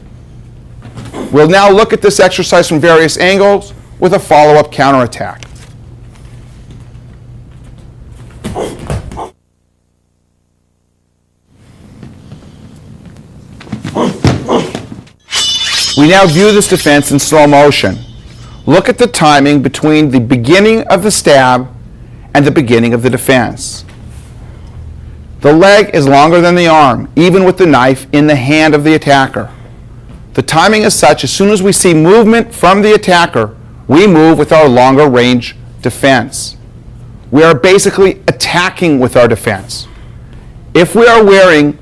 we'll now look at this exercise from various angles with a follow-up counterattack. We now view this defense in slow motion. Look at the timing between the beginning of the stab and the beginning of the defense. The leg is longer than the arm, even with the knife in the hand of the attacker. The timing is such, as soon as we see movement from the attacker, we move with our longer range defense. We are basically attacking with our defense. If we are wearing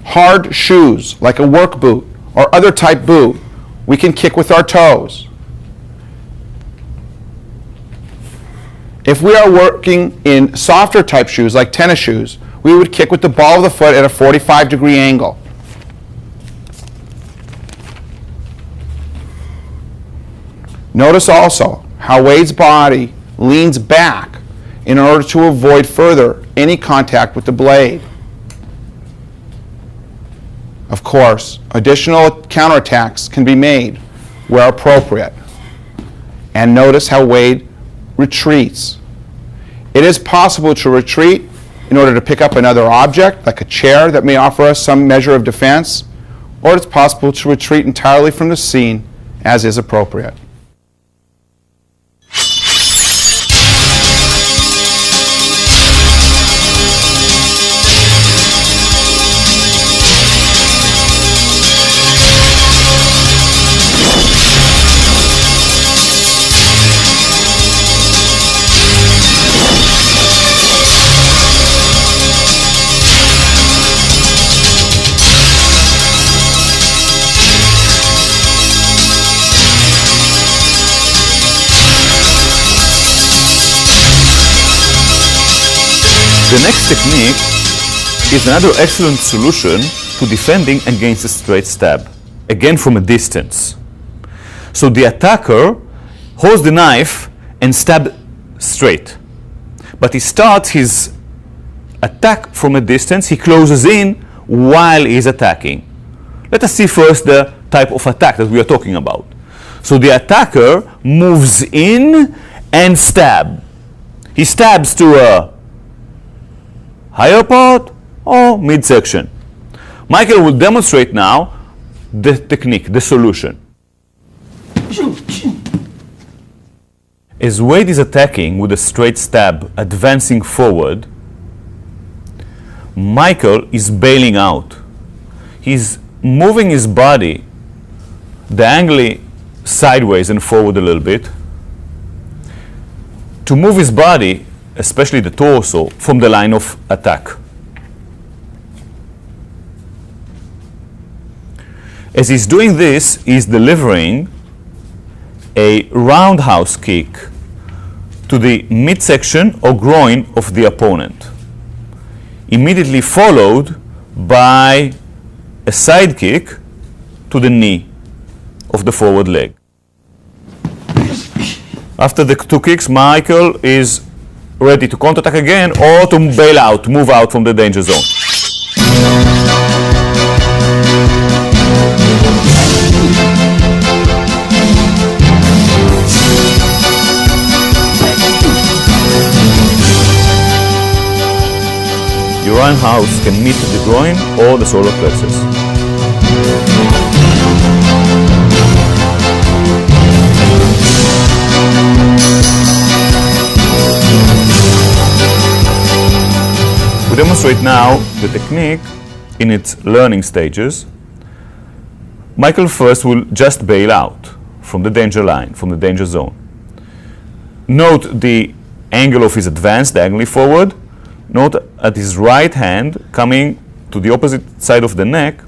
hard shoes, like a work boot or other type boot, we can kick with our toes. If we are working in softer type shoes, like tennis shoes, we would kick with the ball of the foot at a 45-degree angle. Notice also how Wade's body leans back in order to avoid further any contact with the blade. Of course, additional counterattacks can be made where appropriate. And notice how Wade retreats. It is possible to retreat in order to pick up another object, like a chair that may offer us some measure of defense, or it's possible to retreat entirely from the scene as is appropriate. The next technique is another excellent solution to defending against a straight stab, again from a distance. So the attacker holds the knife and stabs straight, but he starts his attack from a distance. He closes in while he's attacking. Let us see first the type of attack that we are talking about. So the attacker moves in and stabs. He stabs to a higher part or midsection. Michael will demonstrate now the technique, the solution. As Wade is attacking with a straight stab, advancing forward, Michael is bailing out. He's moving his body diagonally sideways and forward a little bit to move his body, especially the torso, from the line of attack. As he's doing this, he's delivering a roundhouse kick to the midsection or groin of the opponent, immediately followed by a side kick to the knee of the forward leg. After the two kicks, Michael is ready to counterattack again or to bail out, move out from the danger zone. Your roundhouse can meet the groin or the solar plexus. We demonstrate now the technique in its learning stages. Michael first will just bail out from the danger line, from the danger zone. Note the angle of his advance diagonally forward. Note at his right hand coming to the opposite side of the neck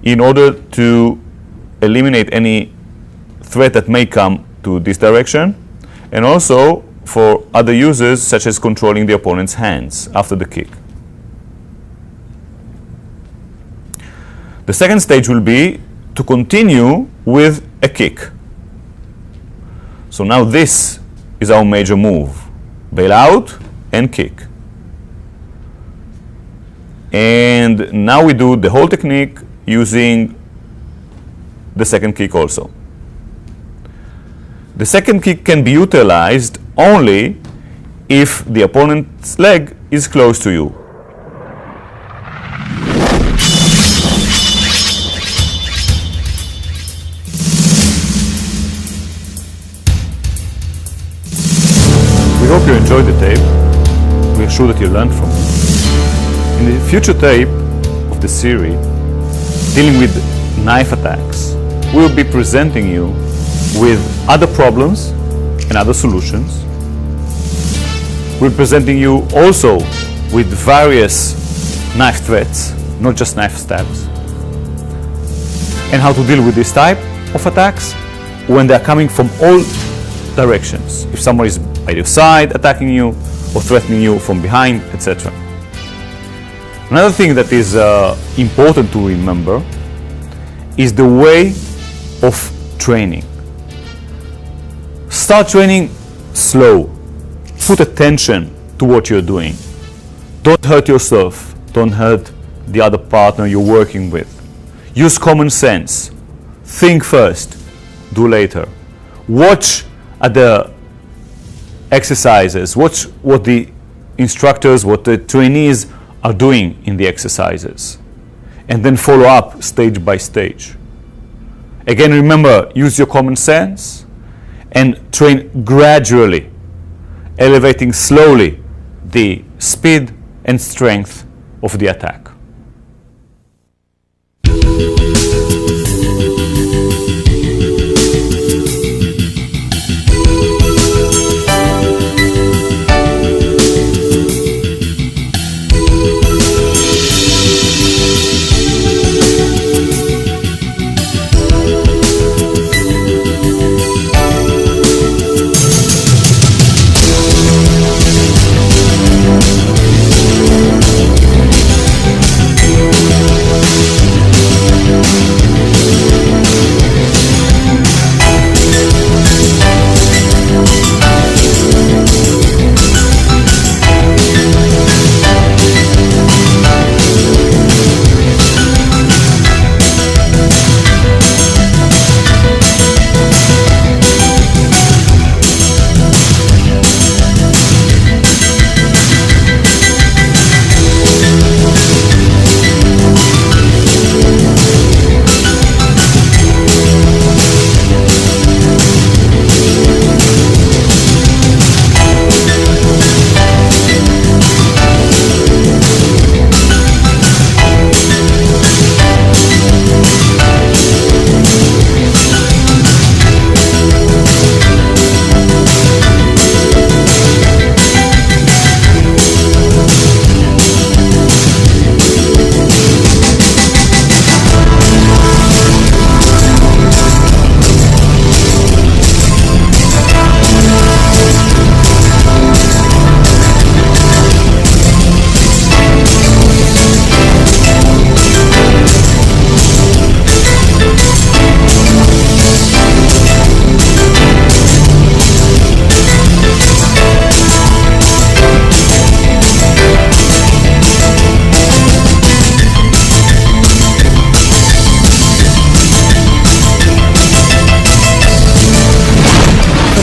in order to eliminate any threat that may come to this direction, and also for other uses such as controlling the opponent's hands after the kick. The second stage will be to continue with a kick. So now this is our major move. Bail out and kick. And now we do the whole technique using the second kick also. The second kick can be utilized only if the opponent's leg is close to you. We hope you enjoyed the tape. We are sure that you learned from it. In the future tape of the series, dealing with knife attacks, we will be presenting you with other problems and other solutions. We're presenting you also with various knife threats, not just knife stabs, and how to deal with this type of attacks when they're coming from all directions. If someone is by your side attacking you or threatening you from behind, etc. Another thing that is important to remember is the way of training. Start training slow. Put attention to what you're doing. Don't hurt yourself. Don't hurt the other partner you're working with. Use common sense. Think first, do later. Watch at the exercises. Watch what the instructors, what the trainees are doing in the exercises. And then follow up stage by stage. Again, remember, use your common sense and train gradually, elevating slowly the speed and strength of the attack.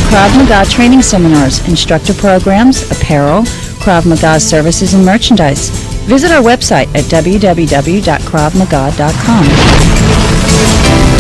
Krav Maga training seminars, instructor programs, apparel, Krav Maga services, and merchandise. Visit our website at www.kravmaga.com.